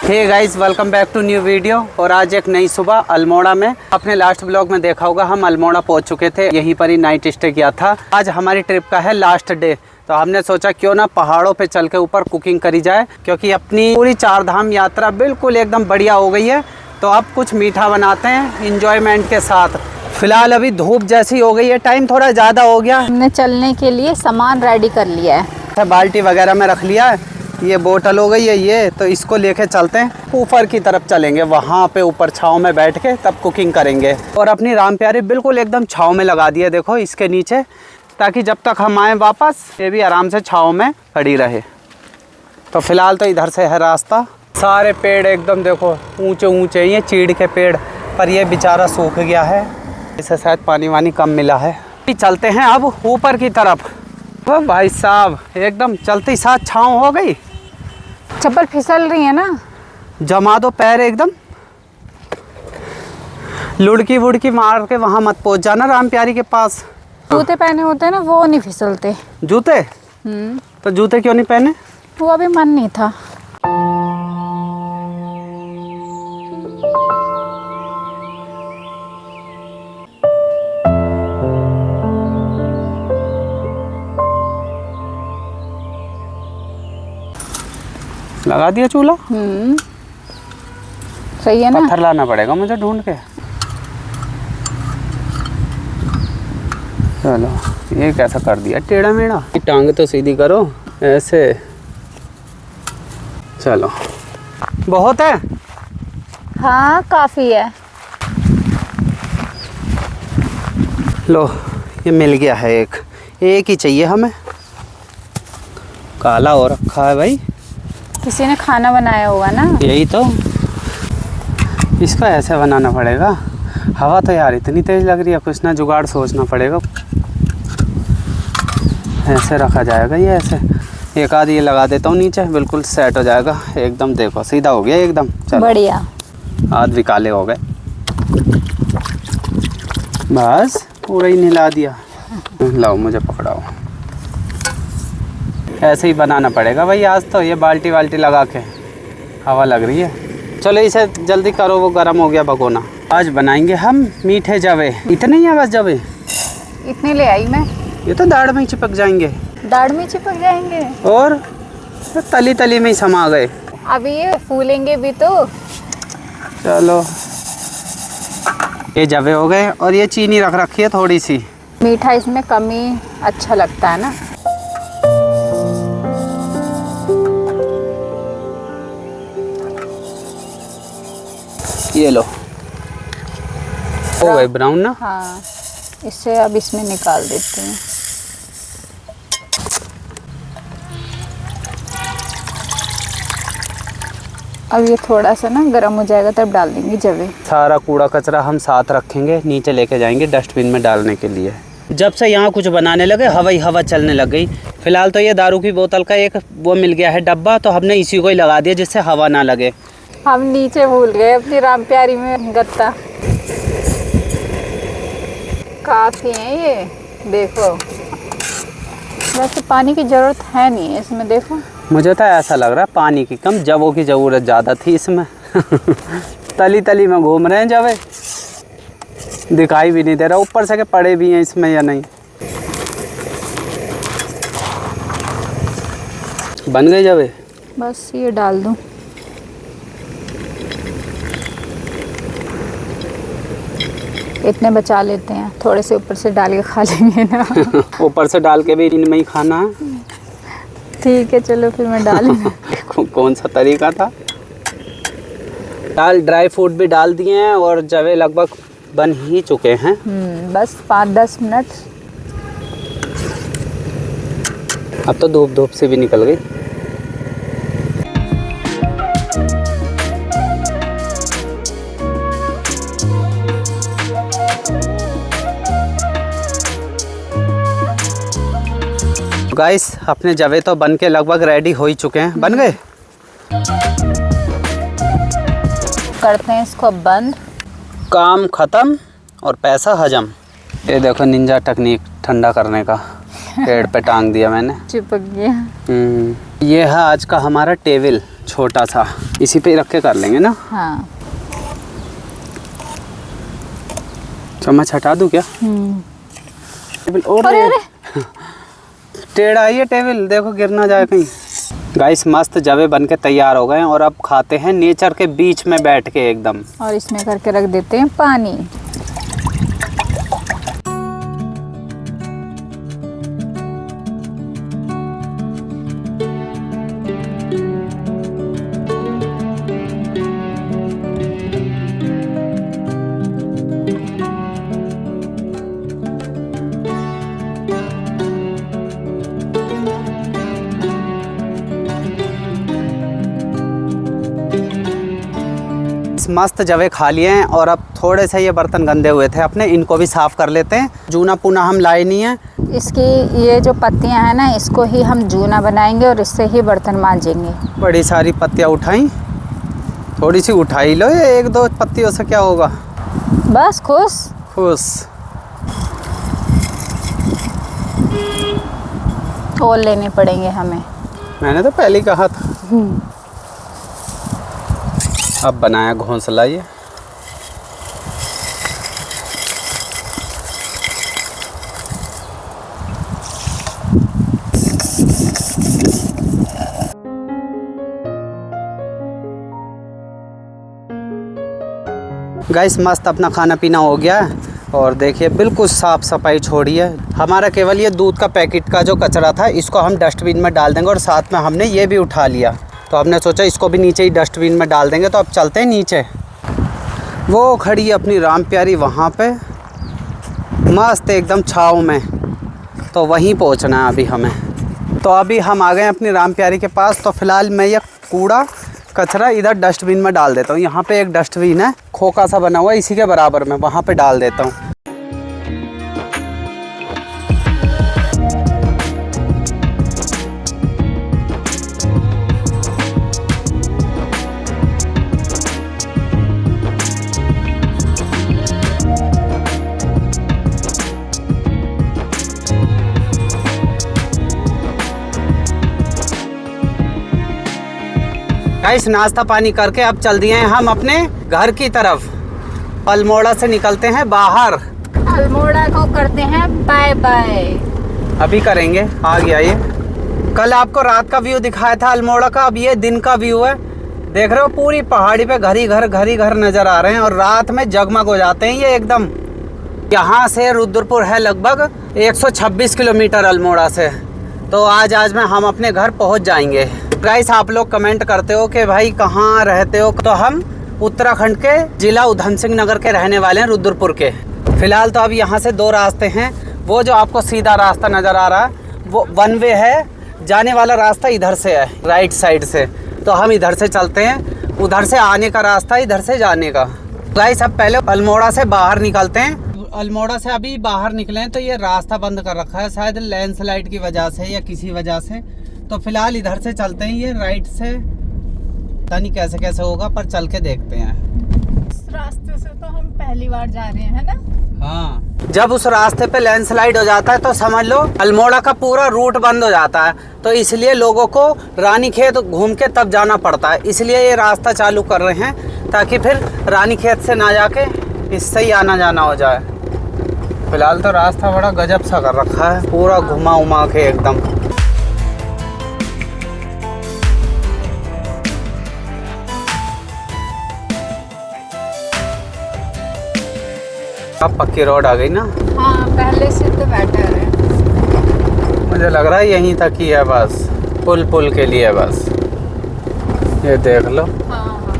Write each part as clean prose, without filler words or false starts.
Hey guys, welcome back to new video. और आज एक नई सुबह अल्मोड़ा में। अपने लास्ट ब्लॉग में देखा होगा हम अल्मोड़ा पहुंच चुके थे, यहीं पर ही नाइट स्टे किया था। आज हमारी ट्रिप का है लास्ट डे, तो हमने सोचा क्यों ना पहाड़ों पे चल के ऊपर कुकिंग करी जाए, क्योंकि अपनी पूरी 4 धाम यात्रा बिल्कुल एकदम बढ़िया हो गई है। तो अब कुछ मीठा बनाते हैं इंजॉयमेंट के साथ। फिलहाल अभी धूप जैसी हो गई है, टाइम थोड़ा ज़्यादा हो गया। हमने चलने के लिए सामान रेडी कर लिया है, बाल्टी वगैरह में रख लिया है। ये बोतल हो गई है ये, तो इसको लेके चलते हैं ऊपर की तरफ चलेंगे। वहाँ पे ऊपर छाँव में बैठ के तब कुकिंग करेंगे। और अपनी राम प्यारी बिल्कुल एकदम छाँव में लगा दिया, देखो इसके नीचे, ताकि जब तक हम आए वापस ये भी आराम से छाँव में खड़ी रहे। तो फिलहाल तो इधर से है रास्ता। सारे पेड़ एकदम देखो ऊंचे ऊंचे, ये चीड़ के पेड़, पर ये बेचारा सूख गया है, इसे शायद पानी वानी कम मिला है। चलते हैं अब ऊपर की तरफ। ओ भाई साहब, एकदम चलते ही साथ छाँव हो गई। चप्पल फिसल रही है ना, जमा दो पैर एकदम। लुड़की वुड़की मार के वहाँ मत पहुँच जाना राम प्यारी के पास। जूते पहने होते हैं ना, वो नहीं फिसलते। जूते? तो जूते क्यों नहीं पहने? वो अभी मन नहीं था। लगा दिया चूल्हा? सही है ना। पत्थर लाना पड़ेगा मुझे ढूंढ के। चलो, ये कैसा कर दिया टेढ़ा मेढ़ा। टांग तो सीधी करो ऐसे। चलो, बहुत है। हाँ काफी है। लो, ये मिल गया है। एक ही चाहिए हमें। काला हो रखा है भाई, किसी ने खाना बनाया होगा ना। यही तो, इसका ऐसे बनाना पड़ेगा। हवा तो यार इतनी तेज लग रही है, कुछ ना जुगाड़ सोचना पड़ेगा। ऐसे रखा जाएगा ये, ऐसे एक आध ये लगा देता हूँ नीचे, बिल्कुल सेट हो जाएगा एकदम। देखो सीधा हो गया एकदम। चलो, बढ़िया। हाथ भी काले हो गए, बस पूरा ही निला दिया। लाओ मुझे पकड़ाओ। ऐसे ही बनाना पड़ेगा भाई आज तो। ये बाल्टी वाल्टी लगा के हवा लग रही है। चलो इसे जल्दी करो, वो गर्म हो गया भगोना। आज बनाएंगे हम मीठे जवे। इतने ही है बस जवे? इतने ले आई मैं। ये तो दाढ़ में ही चिपक जाएंगे। दाढ़ में चिपक जाएंगे? और तली तली में ही समा गए। अभी ये फूलेंगे भी तो। चलो, ये जवे हो गए। और ये चीनी रख रखी है थोड़ी सी। मीठा इसमें कम ही अच्छा लगता है ना। ये लो, हो गए ब्राउन ना। हाँ, इससे अब इसमें निकाल देती हूँ। अब ये थोड़ा सा ना गर्म हो जाएगा तब डाल देंगे जवे। सारा कूड़ा कचरा हम साथ रखेंगे, नीचे लेके जाएंगे डस्टबिन में डालने के लिए। जब से यहाँ कुछ बनाने लगे हवा ही हवा चलने लग गई। फिलहाल तो ये दारू की बोतल का एक वो मिल गया है डब्बा, तो हमने इसी को ही लगा दिया जिससे हवा ना लगे। हम नीचे भूल गए अपनी राम प्यारी में गत्ता। काफी है ये, देखो। वैसे पानी की जरूरत है नहीं इसमें, देखो। मुझे तो ऐसा लग रहा है पानी की कम, जवों की ज़रूरत ज़्यादा थी इसमें। तली तली में घूम रहे हैं जवे, दिखाई भी नहीं दे रहा ऊपर से कि पड़े भी हैं इसमें या नहीं। बन गए जवे? बस ये डाल दूं। इतने बचा लेते हैं, थोड़े से ऊपर से डाल के खा लेंगे ना। ऊपर से डाल के भी इनमें ही खाना है। ठीक है, चलो फिर मैं डाल। कौन सा तरीका था। दाल ड्राई फ्रूट भी डाल दिए हैं और जवे लगभग बन ही चुके हैं। बस 5-10 मिनट। अब तो धूप धूप से भी निकल गई। गाइस, अपने जवे तो बन के लगभग रेडी हो ही चुके हैं। बन गए? करते हैं इसको बंद। काम खत्म और पैसा हजम। ये देखो निंजा टेक्निक ठंडा करने का। पेड़ पे टांग दिया मैंने, चिपक गया। ये है आज का हमारा टेबल। छोटा सा इसी पे रख के कर लेंगे ना। हाँ। चम्मच हटा दूँ क्या? टेबल और अरे अरे टेढ़ा है ये टेबल, देखो गिर ना जाए कहीं। गाइस मस्त जवे बन के तैयार हो गए हैं और अब खाते हैं नेचर के बीच में बैठ के एकदम। और इसमें करके रख देते हैं पानी। मस्त जवे खा लिए हैं और अब थोड़े से ये बर्तन गंदे हुए थे अपने, इनको भी साफ़ कर लेते हैं। जूना पूना हम लाए नहीं है। इसकी ये जो पत्तियां हैं ना, इसको ही हम जूना बनाएंगे और इससे ही बर्तन मांजेंगे। बड़ी सारी पत्तियां उठाई, थोड़ी सी उठाई लो, ये एक दो पत्तियों से क्या होगा। बस खुश खुश। और लेने पड़ेंगे हमें। मैंने तो पहले ही कहा था। अब बनाया घोंसला ये। गाइस मस्त अपना खाना पीना हो गया है और देखिए बिल्कुल साफ़ सफाई छोड़ी है। हमारा केवल ये दूध का पैकेट का जो कचरा था इसको हम डस्टबिन में डाल देंगे और साथ में हमने ये भी उठा लिया, तो हमने सोचा इसको भी नीचे ही डस्टबिन में डाल देंगे। तो अब चलते हैं नीचे। वो खड़ी है अपनी राम प्यारी वहाँ पे मस्त एकदम छाँव में, तो वहीं पहुँचना है अभी हमें। तो अभी हम आ गए अपनी राम प्यारी के पास। तो फ़िलहाल मैं ये कूड़ा कचरा इधर डस्टबिन में डाल देता हूँ। यहाँ पे एक डस्टबिन है खोखा सा बना हुआ है इसी के बराबर में, वहाँ पे डाल देता हूँ। गाइस नाश्ता पानी करके अब चल दिए हैं हम अपने घर की तरफ। अल्मोड़ा से निकलते हैं बाहर। अल्मोड़ा को करते हैं बाय बाय। अभी करेंगे, आ गया ये। कल आपको रात का व्यू दिखाया था अल्मोड़ा का, अब ये दिन का व्यू है। देख रहे हो पूरी पहाड़ी पे घर ही घर नजर आ रहे हैं और रात में जगमग हो जाते हैं ये एकदम। यहाँ से रुद्रपुर है लगभग 126 किलोमीटर अल्मोड़ा से। तो आज में हम अपने घर पहुँच जाएंगे। गाइस आप लोग कमेंट करते हो कि भाई कहाँ रहते हो, तो हम उत्तराखंड के जिला उधम सिंह नगर के रहने वाले हैं, रुद्रपुर के। फिलहाल तो अब यहाँ से दो रास्ते हैं। वो जो आपको सीधा रास्ता नज़र आ रहा है वो वन वे है, जाने वाला रास्ता इधर से है राइट साइड से, तो हम इधर से चलते हैं। उधर से आने का रास्ता, इधर से जाने का। गाइस अब पहले अल्मोड़ा से बाहर निकलते हैं। अल्मोड़ा से अभी बाहर निकले हैं तो ये रास्ता बंद कर रखा है, शायद लैंडस्लाइड की वजह से या किसी वजह से। तो फिलहाल इधर से चलते हैं, ये राइट से पता नहीं कैसे कैसे होगा पर चल के देखते हैं। इस रास्ते से तो हम पहली बार जा रहे हैं ना। हाँ, जब उस रास्ते पे लैंडस्लाइड हो जाता है तो समझ लो अल्मोड़ा का पूरा रूट बंद हो जाता है। तो इसलिए लोगों को रानीखेत घूम के तब जाना पड़ता है, इसलिए ये रास्ता चालू कर रहे हैं ताकि फिर रानीखेत से ना जाके इससे ही आना जाना हो जाए। फिलहाल तो रास्ता बड़ा गजब सा कर रखा है, पूरा घुमा उमा के एकदम। अब पक्की रोड आ गई ना। हाँ पहले से तो बेटर है। मुझे लग रहा है यहीं तक ही है बस, पुल के लिए बस। ये देख लो हाँ।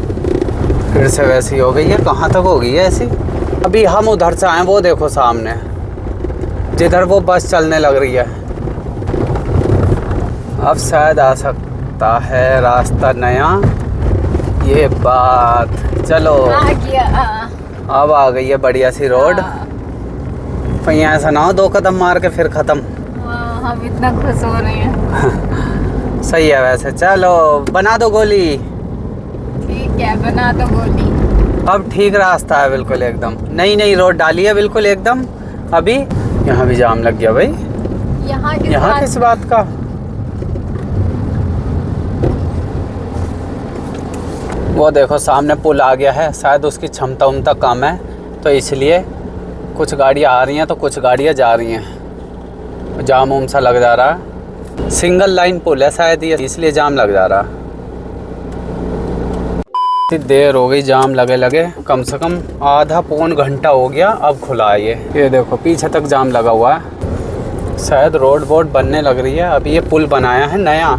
फिर से वैसी हो गई है। कहाँ तक हो गई है ऐसी? अभी हम उधर से आए, वो देखो सामने जिधर वो बस चलने लग रही है। अब शायद आ सकता है रास्ता नया, ये बात। चलो आ गया। अब आ गई है बढ़िया सी रोड। पहिया ऐसा ना हो 2 कदम मार के फिर ख़त्म। हम इतना खुश हो रहे हैं। सही है वैसे। चलो बना दो गोली। ठीक है बना दो गोली। अब ठीक रास्ता है बिल्कुल एकदम, नई रोड डाली है बिल्कुल एकदम। अभी यहाँ भी जाम लग गया भाई। यहाँ किस बात का? वो देखो सामने पुल आ गया है, शायद उसकी क्षमता उमता कम है तो इसलिए कुछ गाड़ियाँ आ रही हैं तो कुछ गाड़ियाँ जा रही हैं। जाम उम सा लग जा रहा। सिंगल लाइन पुल है शायद ये, इसलिए जाम लग जा रहा। इतनी देर हो गई जाम लगे लगे, कम से कम आधा पौन घंटा हो गया, अब खुला है ये देखो पीछे तक जाम लगा हुआ है। शायद रोड बोर्ड बनने लग रही है, अब ये पुल बनाया है नया,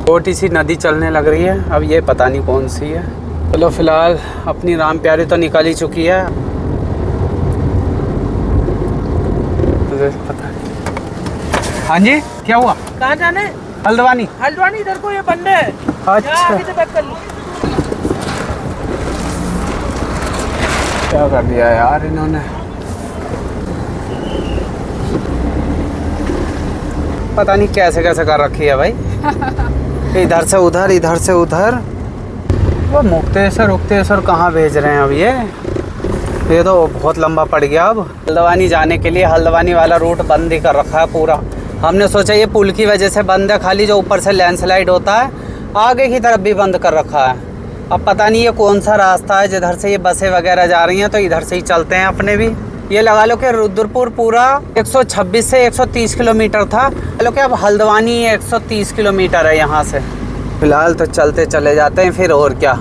छोटी सी नदी चलने लग रही है, अब ये पता नहीं कौन सी है। चलो फिलहाल अपनी राम प्यारी तो निकल ही चुकी है, तुझे पता है। हाँ जी क्या हुआ? कहाँ जाने? हल्द्वानी। हल्द्वानी इधर को ये बंद है। अच्छा आगे से बैक कर लो। क्या कर दिया यार इन्होंने। पता नहीं कैसे कैसे कर रखी है भाई। इधर से उधर, इधर से उधर। वो मुक्तेश्वर कहाँ भेज रहे हैं अब ये तो बहुत लंबा पड़ गया। अब हल्द्वानी जाने के लिए हल्द्वानी वाला रूट बंद ही कर रखा है पूरा। हमने सोचा ये पुल की वजह से बंद है, खाली जो ऊपर से लैंडस्लाइड होता है आगे की तरफ भी बंद कर रखा है। अब पता नहीं ये कौन सा रास्ता है जिधर से ये बसें वगैरह जा रही हैं, तो इधर से ही चलते हैं अपने भी। ये लगा लो कि रुद्रपुर पूरा 126 से 130 किलोमीटर था, चलो कि अब हल्द्वानी 130 किलोमीटर है यहाँ से। फिलहाल तो चलते चले जाते हैं फिर, और क्या,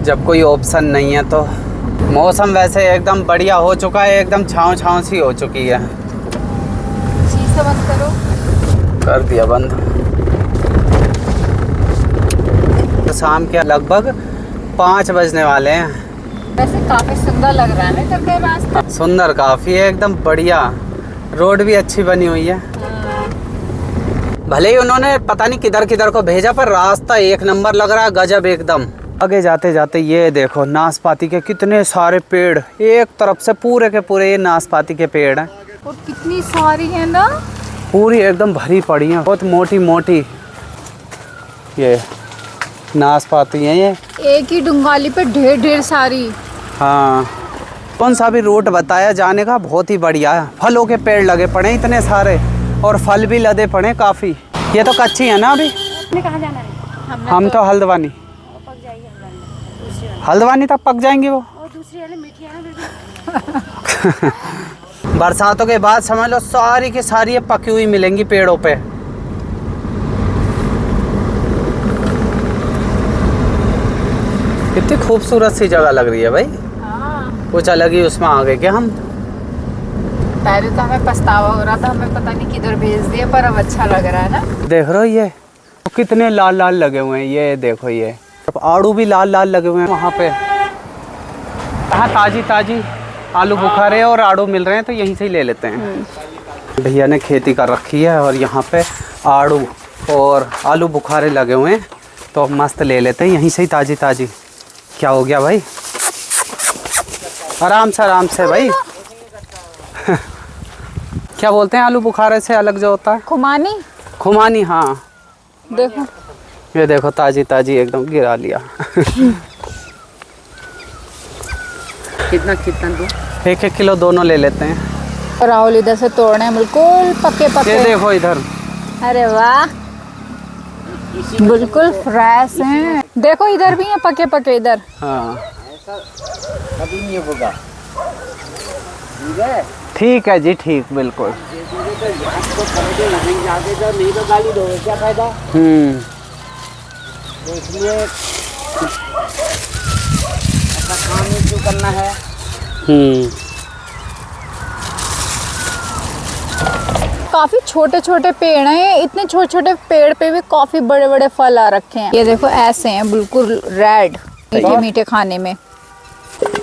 जब कोई ऑप्शन नहीं है तो। मौसम वैसे एकदम बढ़िया हो चुका है, एकदम छाँव सी हो चुकी है। शीशा बंद करो। कर दिया बंद। तो शाम के लगभग 5 बजने वाले हैं। वैसे काफी सुंदर लग रहा है ना इधर रास्ता। सुंदर काफ़ी है, एकदम बढ़िया। रोड भी अच्छी बनी हुई है। भले ही उन्होंने पता नहीं किधर किधर को भेजा, पर रास्ता एक नंबर लग रहा है, गजब एकदम। आगे जाते जाते ये देखो नाशपाती के कितने सारे पेड़, एक तरफ से पूरे के पूरे ये नाशपाती के पेड़ हैं। और कितनी सारी है ना, पूरी एकदम भरी पड़ी है, बहुत मोटी मोटी ये नाशपाती है ये। एक ही डुंगाली पे ढेर ढेर सारी। हाँ, कौन सा भी रूट बताया जाने का, बहुत ही बढ़िया है। फलों के पेड़ लगे पड़े हैं इतने सारे, और फल भी लदे पड़े हैं काफ़ी। ये तो कच्ची है ना अभी। कहाँ जाना है? हम तो हल्द्वानी। हल्द्वानी तक पक जाएंगी वो। दूसरी वाली मीठी है ना। बरसातों के बाद समझ लो सारी की सारी ये पकी हुई मिलेंगी पेड़ों पे। कितनी खूबसूरत सी जगह लग रही है भाई। हाँ। कुछ अलग ही उसमें आ गए क्या हम। पहले तो हमें पछतावा हो रहा था, हमें पता नहीं किधर भेज दिया, पर अब अच्छा लग रहा है ना। देख रहे हो ये कितने लाल लाल लगे हुए हैं, ये देखो ये आड़ू भी लाल लाल लगे हुए हैं वहाँ पे। हाँ, ताजी ताजी आलू बुखारे और आड़ू मिल रहे हैं, तो यहीं से ही ले लेते हैं। भैया ने खेती कर रखी है और यहाँ पे आड़ू और आलू बुखारे लगे हुए हैं, तो मस्त ले लेते हैं यहीं से ही ताजी ताजी। क्या हो गया भाई, आराम से भाई। क्या बोलते हैं आलू बुखारे से अलग जो होता है? खुमानी। खुमानी। हाँ देखो ये देखो ताजी ताजी एकदम गिरा लिया। कितना दो? 1-1 किलो दोनों ले लेते हैं। राहुल इधर से तोड़ने हैं बिल्कुल पके पके। ये देखो इधर। अरे वाह, बिल्कुल फ्रेश हैं। देखो इधर भी है पके पके इधर। हाँ कभी नहीं होगा। ठीक है, ठीक है जी, ठीक बिल्कुल। नहीं तो गाली दोगे, क्या फायदा। तो इसलिए अपना काम ही क्यों करना है। काफी छोटे छोटे पेड़ हैं, इतने छोटे छोटे पेड़ पे भी काफी बड़े बड़े फल आ रखे हैं। ये देखो ऐसे हैं बिल्कुल रेड, मीठे मीठे खाने में।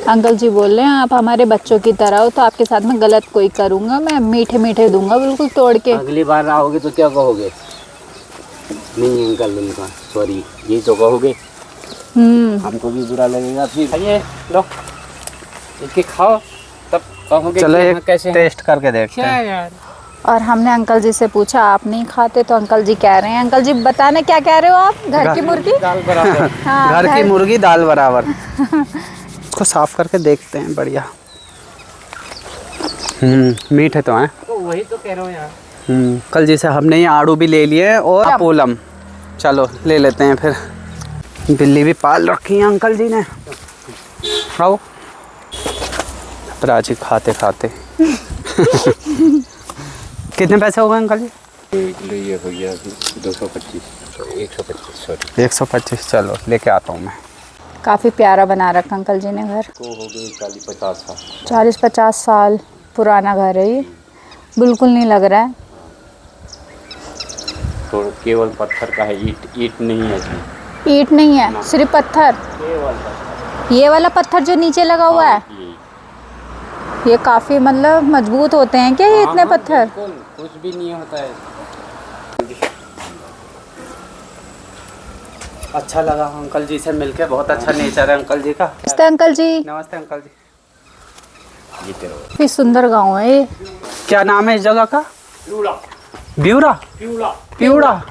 अंकल जी बोल रहे हैं आप हमारे बच्चों की तरह हो, तो आपके साथ में गलत कोई करूंगा, मैं मीठे मीठे दूंगा बिल्कुल तोड़ के। अगली बार आओगे तो क्या कहोगे? नहीं अंकल, उनका सॉरी ये तो कहोगे। हमको भी बुरा लगेगा फिर। ये लो इसके खाओ, तब कहोगे चलो कि एक हाँ, कैसे टेस्ट करके देखते हैं। यार। और हमने अंकल जी से पूछा आप नहीं खाते, तो अंकल जी कह रहे हैं, अंकल जी बताना क्या कह रहे हो आप? घर की मुर्गी दाल बराबर। हाँ, घर की मुर्गी दाल बराबर। इसको साफ करके देखते हैं, बढ़िया। मीठे तो हैं। तो वही तो कह रहा हूँ यार। कल जैसे हमने ये आड़ू भी ले लिए और पोलम। चलो ले लेते हैं फिर। बिल्ली भी पाल रखी है अंकल जी ने। आओ प्राची खाते खाते। कितने पैसे हो गए अंकल जी? ये हो गया 225 125 125। चलो लेके आता हूँ मैं। काफ़ी प्यारा बना रखा अंकल जी ने घर। तो हो गए 40-50 साल। 40-50 साल पुराना घर है ये, बिल्कुल नहीं लग रहा है। तो केवल पत्थर का है, ईट नहीं है इसमें। ईंट नहीं है, सिर्फ पत्थर। केवल पत्थर। ये वाला पत्थर जो नीचे लगा हुआ है, ये काफ़ी मतलब मजबूत होते हैं क्या ये इतने पत्थर? कुछ भी नहीं होता है। अच्छा लगा अंकल जी से मिलके, बहुत अच्छा नेचर है अंकल जी का। नमस्ते अंकल जी। नमस्ते अंकल जी। ये तेरा काफी सुंदर गांव है ये। क्या नाम है इस जगह का? ब्यूरा। प्यूड़ा।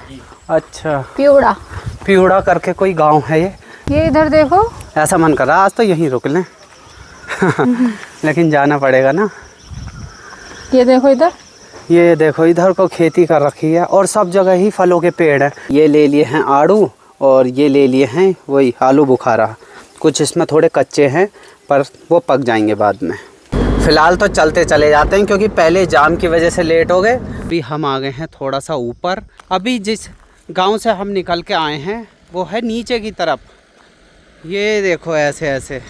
अच्छा प्यूड़ा। प्यूड़ा करके कोई गांव है ये। ये इधर देखो। ऐसा मन कर रहा आज तो यहीं रुक लें। लेकिन जाना पड़ेगा ना। ये देखो इधर। ये देखो इधर को खेती कर रखी है और सब जगह ही फलों के पेड़ हैं। ये ले लिए हैं आड़ू और ये ले लिए हैं वही आलू बुखारा। कुछ इसमें थोड़े कच्चे हैं पर वो पक जाएंगे बाद में। फ़िलहाल तो चलते चले जाते हैं क्योंकि पहले जाम की वजह से लेट हो गए। अभी हम आ गए हैं थोड़ा सा ऊपर। अभी जिस गांव से हम निकल के आए हैं वो है नीचे की तरफ। ये देखो ऐसे ऐसे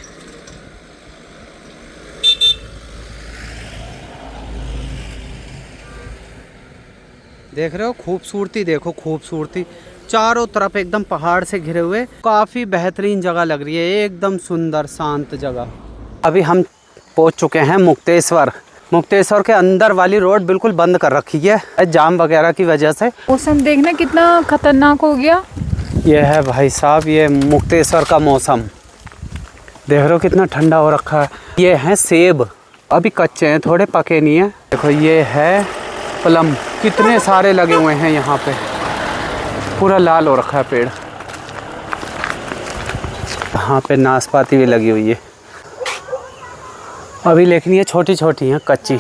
देख रहे हो, खूबसूरती देखो, खूबसूरती चारों तरफ एकदम पहाड़ से घिरे हुए। काफ़ी बेहतरीन जगह लग रही है, एकदम सुंदर शांत जगह। अभी हम पहुंच चुके हैं मुक्तेश्वर। मुक्तेश्वर के अंदर वाली रोड बिल्कुल बंद कर रखी है जाम वगैरह की वजह से। मौसम देखना कितना खतरनाक हो गया। ये है भाई साहब, ये मुक्तेश्वर का मौसम देख रहे हो कितना ठंडा हो रखा है। ये हैं सेब, अभी कच्चे हैं, थोड़े पके नहीं है। देखो ये है प्लम, कितने सारे लगे हुए हैं यहाँ पे, पूरा लाल हो रखा है पेड़। यहाँ पे नाशपाती भी लगी हुई है अभी, लेकिन ये छोटी छोटी हैं, कच्ची।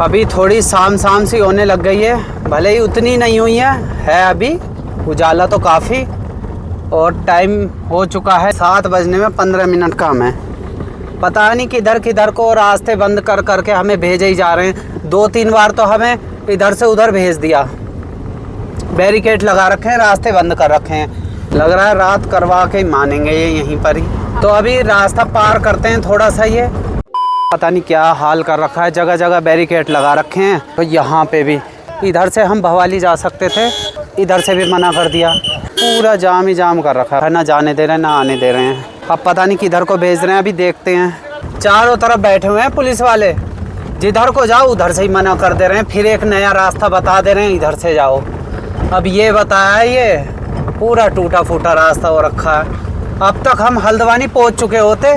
अभी थोड़ी शाम शाम सी होने लग गई है, भले ही उतनी नहीं हुई है अभी उजाला तो काफ़ी। और टाइम हो चुका है 7 बजने में 15 मिनट कम है। पता नहीं किधर को रास्ते बंद कर करके हमें भेजे ही जा रहे हैं। 2-3 बार तो हमें इधर से उधर भेज दिया, बैरिकेड लगा रखे हैं, रास्ते बंद कर रखे हैं। लग रहा है रात करवा के ही मानेंगे ये यहीं पर ही। तो अभी रास्ता पार करते हैं थोड़ा सा, ये पता नहीं क्या हाल कर रखा है, जगह जगह बैरिकेड लगा रखे हैं। तो यहाँ पे भी, इधर से हम भवाली जा सकते थे, इधर से भी मना कर दिया। पूरा जाम ही जाम कर रखा है, ना जाने दे रहे हैं ना आने दे रहे हैं। अब पता नहीं किधर को भेज रहे हैं, अभी देखते हैं। चारों तरफ बैठे हुए हैं पुलिस वाले, जिधर को जाओ उधर से ही मना कर दे रहे हैं, फिर एक नया रास्ता बता दे रहे हैं इधर से जाओ। अब ये बताया, ये पूरा टूटा फूटा रास्ता हो रखा है। अब तक हम हल्द्वानी पहुंच चुके होते,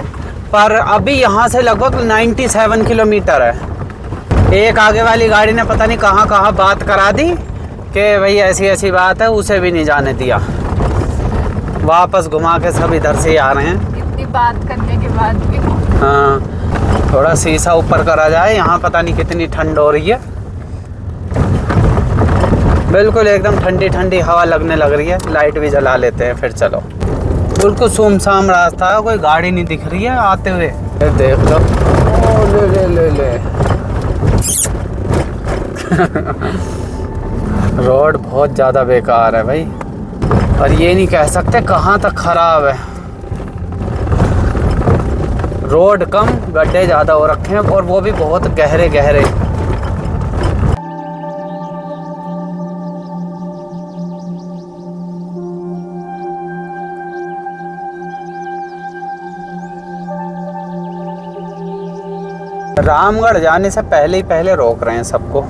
पर अभी यहाँ से लगभग 97 किलोमीटर है। एक आगे वाली गाड़ी ने पता नहीं कहाँ कहाँ बात करा दी कि भाई ऐसी ऐसी बात है, उसे भी नहीं जाने दिया। वापस घुमा के सब इधर से ही आ रहे हैं। इतनी बात करने के बाद भी। हाँ, थोड़ा शीशा ऊपर करा जाए। यहाँ पता नहीं कितनी ठंड हो रही है, बिल्कुल एकदम ठंडी ठंडी हवा लगने लग रही है। लाइट भी जला लेते हैं फिर चलो। बिल्कुल सुमसाम रास्ता है, कोई गाड़ी नहीं दिख रही है आते हुए। देख लो, ओ ले रोड बहुत ज़्यादा बेकार है भाई, और ये नहीं कह सकते कहाँ तक ख़राब है। रोड कम, गड्ढे ज़्यादा हो रखे हैं, और वो भी बहुत गहरे गहरे। रामगढ़ जाने से पहले ही पहले रोक रहे हैं सबको।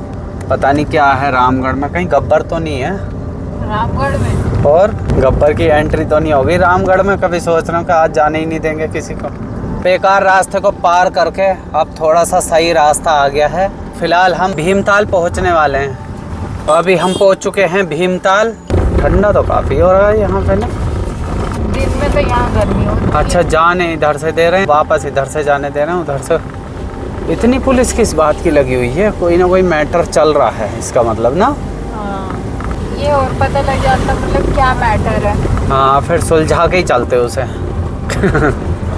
पता नहीं क्या है रामगढ़ में, कहीं गब्बर तो नहीं है रामगढ़ में? और गब्बर की एंट्री तो नहीं होगी रामगढ़ में। कभी सोच रहा हूँ कि आज जाने ही नहीं देंगे किसी को। बेकार रास्ते को पार करके अब थोड़ा सा सही रास्ता आ गया है। फिलहाल हम भीमताल पहुँचने वाले हैं। अभी हम पहुँच चुके हैं भीमताल। ठंडा तो काफ़ी हो रहा है यहाँ पे ना, दिन में तो यहाँ गर्मी होती है। अच्छा जाने इधर से दे रहे हैं, वापस इधर से जाने दे रहे हैं, उधर से इतनी पुलिस किस बात की लगी हुई है? कोई ना कोई मैटर चल रहा है इसका मतलब ना। हाँ, ये और पता लग जाता मतलब क्या मैटर है। हाँ, फिर सुलझा के ही चलते उसे।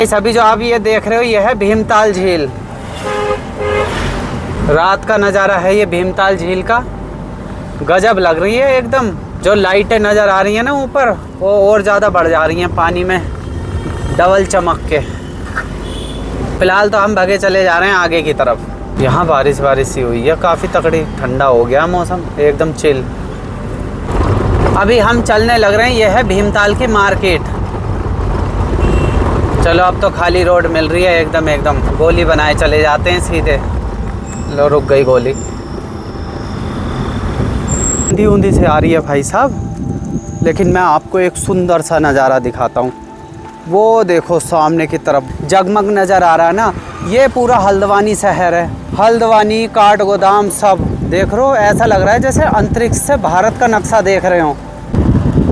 इस अभी जो आप ये देख रहे हो ये है भीमताल झील। रात का नज़ारा है ये भीमताल झील का। गजब लग रही है एकदम। जो लाइटें नज़र आ रही हैं ना ऊपर, वो और ज़्यादा बढ़ जा रही हैं पानी में डबल चमक के। फिलहाल तो हम भागे चले जा रहे हैं आगे की तरफ। यहाँ बारिश सी हुई है काफ़ी तगड़ी, ठंडा हो गया मौसम एकदम चिल। अभी हम चलने लग रहे हैं, यह है भीमताल की मार्केट। चलो अब तो खाली रोड मिल रही है एकदम गोली बनाए चले जाते हैं सीधे। लो रुक गई गोली। आंधी ऊंधी से आ रही है भाई साहब, लेकिन मैं आपको एक सुंदर सा नज़ारा दिखाता हूँ। वो देखो सामने की तरफ जगमग नज़र आ रहा है ना, ये पूरा हल्द्वानी शहर है। हल्द्वानी, काठगोदाम सब देख रहे हो, ऐसा लग रहा है जैसे अंतरिक्ष से भारत का नक्शा देख रहे हो।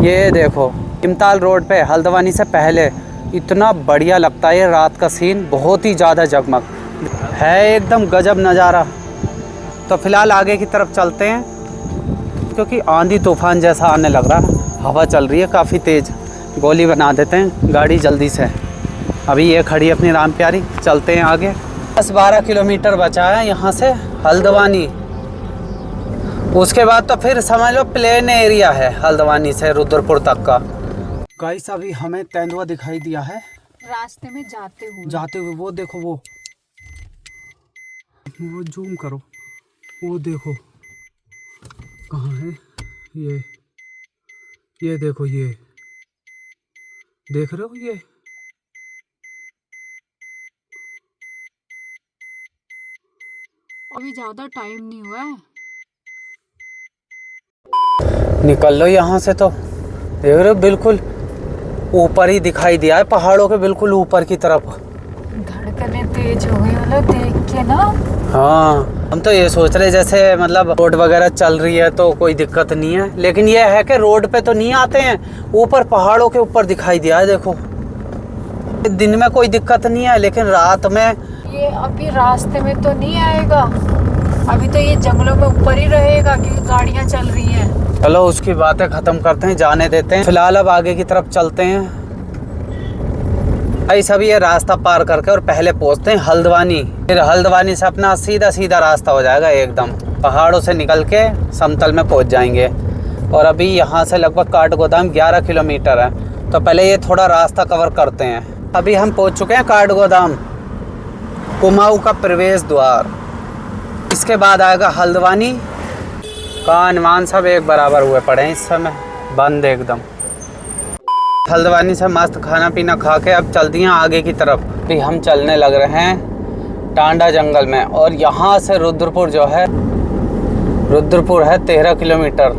ये देखो भीमताल रोड पे हल्द्वानी से पहले इतना बढ़िया लगता है ये रात का सीन, बहुत ही ज़्यादा जगमग है, एकदम गजब नज़ारा। तो फिलहाल आगे की तरफ चलते हैं क्योंकि आंधी तूफान जैसा आने लग रहा है, हवा चल रही है काफ़ी तेज़। गोली बना देते हैं गाड़ी जल्दी से। अभी ये खड़ी अपनी राम प्यारी, चलते हैं आगे। 10-12 किलोमीटर बचा है यहाँ से हल्द्वानी। उसके बाद तो फिर समझ लो प्लेन एरिया है हल्द्वानी से रुद्रपुर तक का। गाइस अभी हमें तेंदुआ दिखाई दिया है रास्ते में जाते हुए। वो देखो, वो जूम करो, वो देखो कहाँ है ये देखो, ये देख रहे हो ये। अभी ज्यादा टाइम नहीं हुआ है। निकल लो यहाँ से। तो देख रहे हो बिल्कुल ऊपर ही दिखाई दिया है, पहाड़ों के बिल्कुल ऊपर की तरफ। धड़कनें तेज हो गई मतलब देख के ना। हाँ, हम तो ये सोच रहे जैसे मतलब रोड वगैरह चल रही है तो कोई दिक्कत नहीं है, लेकिन ये है कि रोड पे तो नहीं आते हैं, ऊपर पहाड़ों के ऊपर दिखाई दिया है। देखो दिन में कोई दिक्कत नहीं है, लेकिन रात में ये अभी रास्ते में तो नहीं आएगा, अभी तो ये जंगलों में ऊपर ही रहेगा क्योंकि गाड़ियां चल रही हैं। चलो उसकी बातें ख़त्म करते हैं, जाने देते हैं। फिलहाल अब आगे की तरफ चलते हैं। भाई सभी ये रास्ता पार करके और पहले पहुंचते हैं हल्द्वानी। फिर हल्द्वानी से अपना सीधा रास्ता हो जाएगा एकदम, पहाड़ों से निकल के समतल में पहुंच जाएंगे। और अभी यहाँ से लगभग काठगोदाम 11 किलोमीटर है, तो पहले ये थोड़ा रास्ता कवर करते हैं। अभी हम पहुँच चुके हैं काठगोदाम, कुमाऊँ का प्रवेश द्वार। इसके बाद आएगा हल्द्वानी। कान मान सब एक बराबर हुए पड़े हैं इस समय, बंद एकदम। हल्द्वानी से मस्त खाना पीना खा के अब चलती हैं आगे की तरफ। भी हम चलने लग रहे हैं टांडा जंगल में, और यहाँ से रुद्रपुर जो है, रुद्रपुर है 13 किलोमीटर।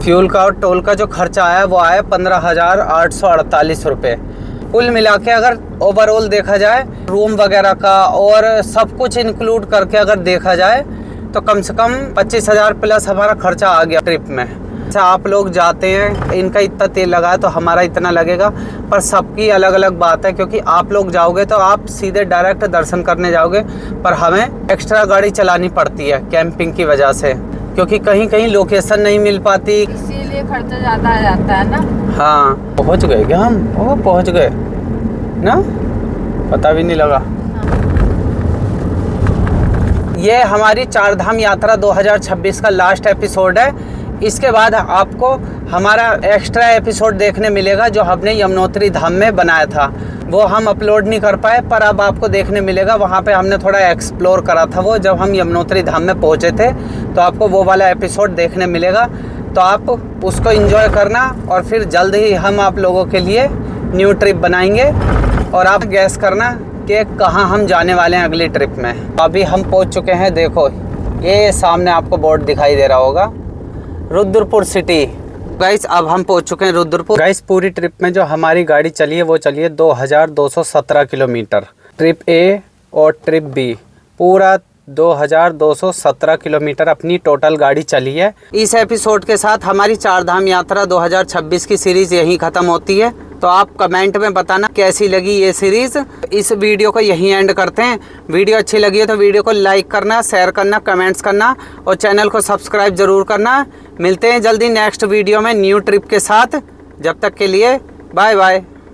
फ्यूल का और टोल का जो खर्चा आया वो आया 15,848 रुपये। कुल मिला के अगर ओवरऑल देखा जाए रूम वगैरह का और सब कुछ इंक्लूड करके अगर देखा जाए तो कम से कम 25,000 प्लस हमारा खर्चा आ गया ट्रिप में। अच्छा आप लोग जाते हैं, इनका इतना तेल लगा है तो हमारा इतना लगेगा, पर सबकी अलग अलग बात है। क्योंकि आप लोग जाओगे तो आप सीधे डायरेक्ट दर्शन करने जाओगे, पर हमें एक्स्ट्रा गाड़ी चलानी पड़ती है कैंपिंग की वजह से, क्योंकि कहीं कहीं लोकेशन नहीं मिल पाती, इसीलिए खर्चा ज़्यादा आ जाता है ना। हाँ पहुँच गए क्या हम? ओह पहुँच गए ना, पता भी नहीं लगा। ये हमारी चारधाम यात्रा 2026 का लास्ट एपिसोड है। इसके बाद आपको हमारा एक्स्ट्रा एपिसोड देखने मिलेगा जो हमने यमुनोत्री धाम में बनाया था। वो हम अपलोड नहीं कर पाए, पर अब आपको देखने मिलेगा। वहाँ पे हमने थोड़ा एक्सप्लोर करा था वो, जब हम यमुनोत्री धाम में पहुँचे थे, तो आपको वो वाला एपिसोड देखने मिलेगा। तो आप उसको एंजॉय करना, और फिर जल्द ही हम आप लोगों के लिए न्यू ट्रिप बनाएंगे, और आप गैस करना कि कहाँ हम जाने वाले हैं अगली ट्रिप में। अभी हम पहुँच चुके हैं, देखो ये सामने आपको बोर्ड दिखाई दे रहा होगा, रुद्रपुर सिटी। गाइस अब हम पहुंच चुके हैं रुद्रपुर। गाइस पूरी ट्रिप में जो हमारी गाड़ी चली है वो चली है 2217 किलोमीटर। ट्रिप ए और ट्रिप बी पूरा 2217 किलोमीटर अपनी टोटल गाड़ी चली है। इस एपिसोड के साथ हमारी चारधाम यात्रा 2026 की सीरीज़ यहीं ख़त्म होती है। तो आप कमेंट में बताना कैसी लगी ये सीरीज़। इस वीडियो को यहीं एंड करते हैं। वीडियो अच्छी लगी है तो वीडियो को लाइक करना, शेयर करना, कमेंट्स करना और चैनल को सब्सक्राइब ज़रूर करना। मिलते हैं जल्दी नेक्स्ट वीडियो में न्यू ट्रिप के साथ। जब तक के लिए बाय बाय।